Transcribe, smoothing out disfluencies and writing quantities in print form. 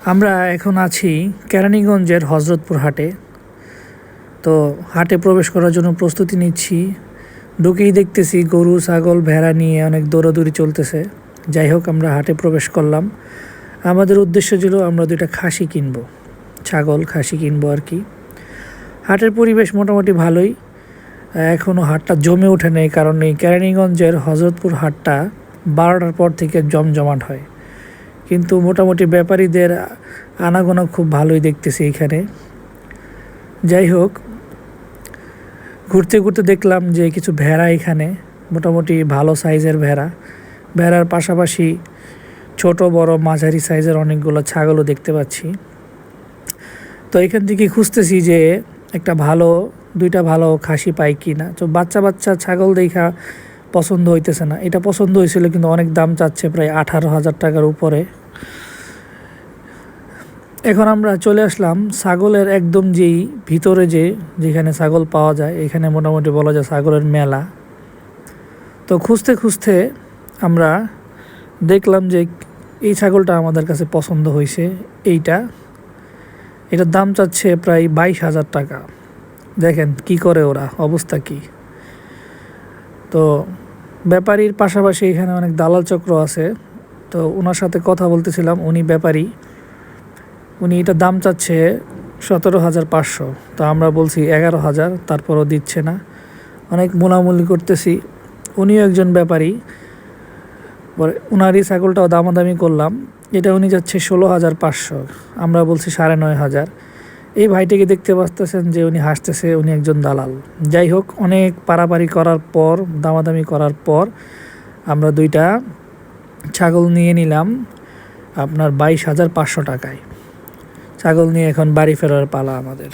আমরা এখন আছি কেরানীগঞ্জের হজরতপুর হাটে। তো হাটে প্রবেশ করার জন্য প্রস্তুতি নিচ্ছি। ঢুকেই দেখতেছি গরু, ছাগল, ভেড়া নিয়ে অনেক দৌড়াদৌড়ি চলতেছে। যাই হোক, আমরা হাটে প্রবেশ করলাম। আমাদের উদ্দেশ্য ছিল আমরা দুইটা খাসি কিনবো, ছাগল খাসি কিনবো আর কি। হাটের পরিবেশ মোটামুটি ভালোই, এখনও হাটটা জমে ওঠে নেই, কারণ এই কেরানীগঞ্জের হজরতপুর হাটটা 12টার পর থেকে জমজমাট হয়। কিন্তু মোটামুটি ব্যাপারীদের আনাগোনা খুব ভালোই দেখতেছি এখানে। যাই হোক, ঘুরতে ঘুরতে দেখলাম যে কিছু ভেড়া এখানে, মোটামুটি ভালো সাইজের ভেড়ার পাশাপাশি ছোট বড় মাঝারি সাইজের অনেকগুলো ছাগলও দেখতে পাচ্ছি। তো এখান থেকে খুঁজতেছি যে দুইটা ভালো খাসি পাই কি না। তো বাচ্চা ছাগল দেখা পছন্দ হইতেছে না। এটা পছন্দ হয়েছিল, কিন্তু অনেক দাম চাচ্ছে, প্রায় 18,000 টাকার উপরে। এখন আমরা চলে আসলাম ছাগলের একদম ভিতরে যেখানে ছাগল পাওয়া যায়। এখানে মোটামুটি বলা যায় ছাগলের মেলা। তো খুঁজতে খুঁজতে আমরা দেখলাম যে এই ছাগলটা আমাদের কাছে পছন্দ হয়েছে। এটার দাম চাচ্ছে প্রায় 22,000 টাকা। দেখেন কি করে ওরা, অবস্থা কি। তো ব্যাপারীর পাশাপাশি এখানে অনেক দালাল চক্র আছে। তো ওনার সাথে কথা বলতেছিলাম, উনি ব্যাপারী, উনি এটার দাম চাচ্ছে 17,500। তো আমরা বলছি 11,000, তারপরও দিচ্ছে না। অনেক মোলামুলি করতেছি। উনিও একজন ব্যাপারী, পরে উনারই ছাগলটাও দামাদামি করলাম। এটা উনি যাচ্ছে 16,500, আমরা বলছি 9,500। এই ভাইটিকে দেখতে পাচ্তেছেন যে উনি হাসতেছে, উনি একজন দালাল। যাই হোক, অনেক পারাপারি করার পর, দামাদামি করার পর আমরা দুইটা ছাগল নিয়ে নিলাম আপনার 22,500 টাকায়। ছাগল নিয়ে এখন বাড়ি ফেরার পালা আমাদের।